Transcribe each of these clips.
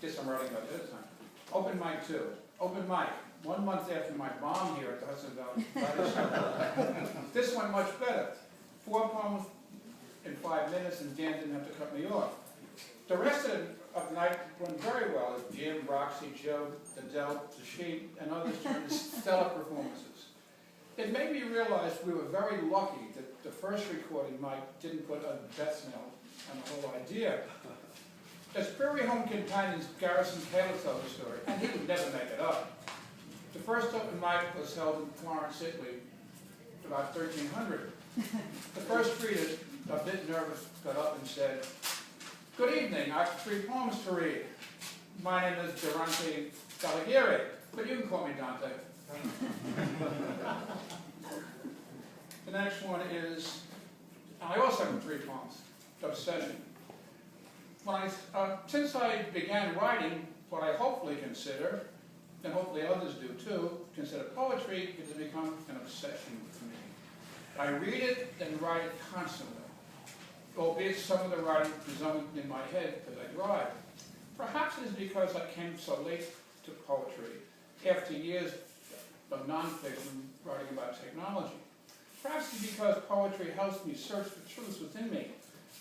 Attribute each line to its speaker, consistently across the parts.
Speaker 1: Guess I'm writing about it this time. Open mic 2. Open mic. 1 month after my bomb here at the Hudson Valley Writers' Club. This one much better. 4 poems in 5 minutes, and Dan didn't have to cut me off. The rest of the night went very well as Jim, Roxy, Joe, Adele, the Sheep, and others turned stellar performances. It made me realize we were very lucky that the first recording Mike didn't put a death knell on the whole idea. As Prairie Home Companions, Garrison Taylor told the story, and he would never make it up. The first open mic was held in Florence, Italy, about 1300. The first reader, a bit nervous, got up and said, "Good evening, I have 3 poems to read. My name is Durante Caligari, but you can call me Dante." The next one is, I also have 3 poems, Obsession. Since I began writing what I hopefully consider, and hopefully others do too, consider poetry, it has become an obsession for me. I read it and write it constantly, albeit some of the writing is only in my head as I drive. Perhaps it is because I came so late to poetry, after years of nonfiction writing about technology. Perhaps it's because poetry helps me search for truths within me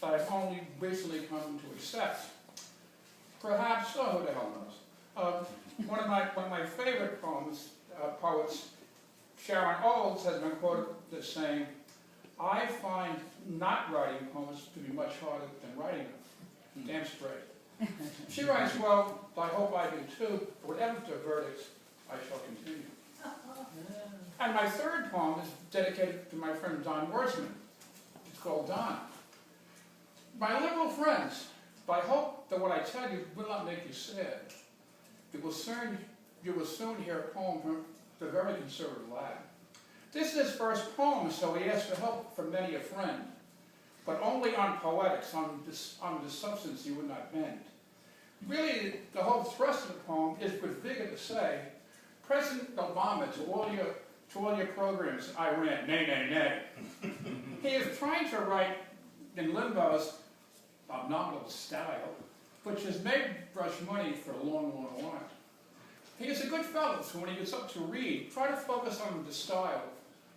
Speaker 1: that I've only recently come to accept. Perhaps, oh, who the hell knows? One of my favorite poets, Sharon Olds, has been quoted as saying, "I find not writing poems to be much harder than writing them." Damn straight. She writes, well, I hope I do too. Whatever the verdict, I shall continue. And my third poem is dedicated to my friend Don Wortzman. It's called Don. My liberal friends, I hope that what I tell you will not make you sad. You will soon hear a poem from the very conservative lad. This is his first poem, so he asks for help from many a friend, but only on poetics, on the substance he would not bend. Really, the whole thrust of the poem is with vigor to say, President Obama, to all your programs, I ran, nay, nay, nay. He is trying to write in Limbo's abominable style, which has made Brush money for a long, long while. He is a good fellow, so when he gets up to read, try to focus on the style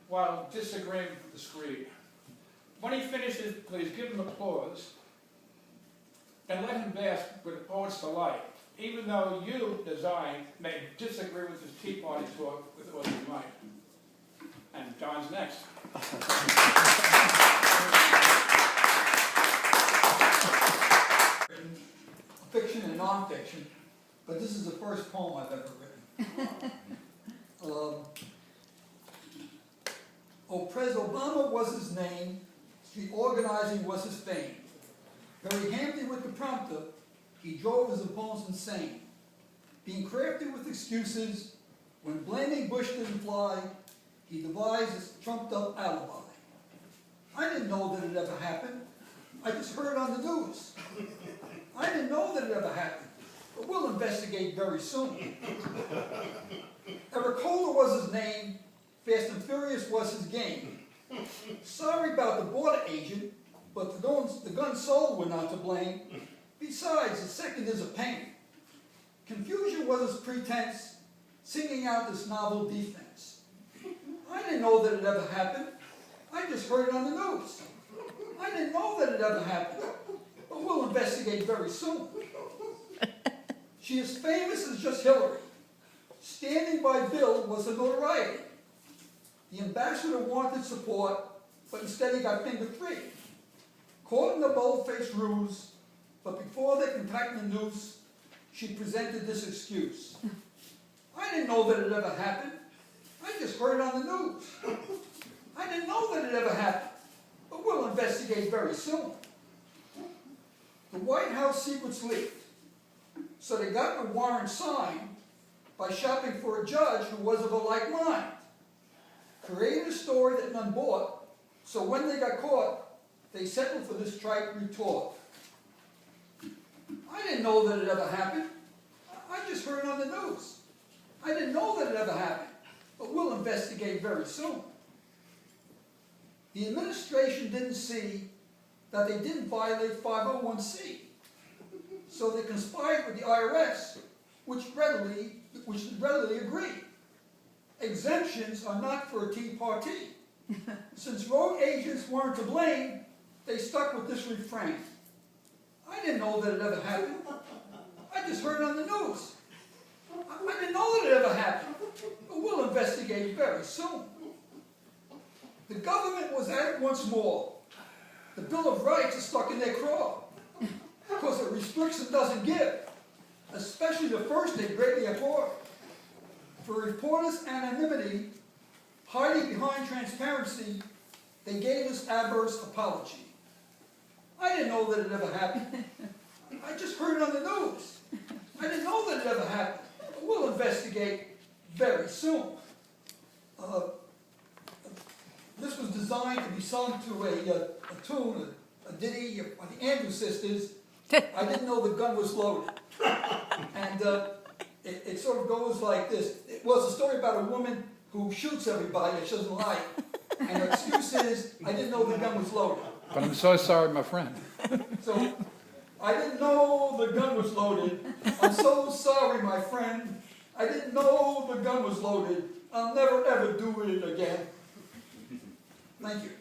Speaker 1: while disagreeing with the screed. When he finishes, please give him applause and let him bask with the poet's delight, even though you, as I, may disagree with his Tea Party talk with all you might. And Don's next.
Speaker 2: Fiction and nonfiction, but this is the first poem I've ever written. Pres Obama was his name, street organizing was his fame. Very handy with the prompter, he drove his opponents insane. Being crafty with excuses, when blaming Bush didn't fly, he devised his trumped-up alibi. I didn't know that it ever happened. I just heard it on the news. I didn't know that it ever happened, but we'll investigate very soon. Ericola was his name, Fast and Furious was his game. Sorry about the border agent, but the gun sold were not to blame. Besides, the second is a pain. Confusion was his pretense, singing out this novel defense. I didn't know that it ever happened. I just heard it on the news. I didn't know that it ever happened, but we'll investigate very soon. She is famous as just Hillary. Standing by Bill was a notoriety. The ambassador wanted support, but instead he got finger 3. Caught in a bold-faced ruse, but before they can tighten the noose, she presented this excuse. I didn't know that it ever happened. I just heard it on the news. I didn't know that it ever happened, but we'll investigate very soon. The White House secrets leaked, so they got the warrant signed by shopping for a judge who was of a like mind. Created a story that none bought, so when they got caught, they settled for this trite retort. I didn't know that it ever happened. I just heard it on the news. I didn't know that it ever happened, but we'll investigate very soon. The administration didn't see that they didn't violate 501c. So they conspired with the IRS, which readily agreed. Exemptions are not for a tea party. Since road agents weren't to blame, they stuck with this refrain. I didn't know that it ever happened. I just heard it on the news. I didn't know that it ever happened, but we'll investigate very soon. The government was at it once more. The Bill of Rights is stuck in their craw, because a restriction doesn't give, especially the first they greatly abhor. For reporters' anonymity, hiding behind transparency, they gave us adverse apology. I didn't know that it ever happened. I just heard it on the news. I didn't know that it ever happened. We'll investigate very soon. This was designed to be sung to a tune, a ditty by the Andrews Sisters. I didn't know the gun was loaded. And it sort of goes like this. It was a story about a woman who shoots everybody that she doesn't like. And her excuse is, I didn't know the gun was loaded.
Speaker 1: But I'm so sorry, my friend.
Speaker 2: So, I didn't know the gun was loaded. I'm so sorry, my friend. I didn't know the gun was loaded. I'll never ever do it again. Thank you.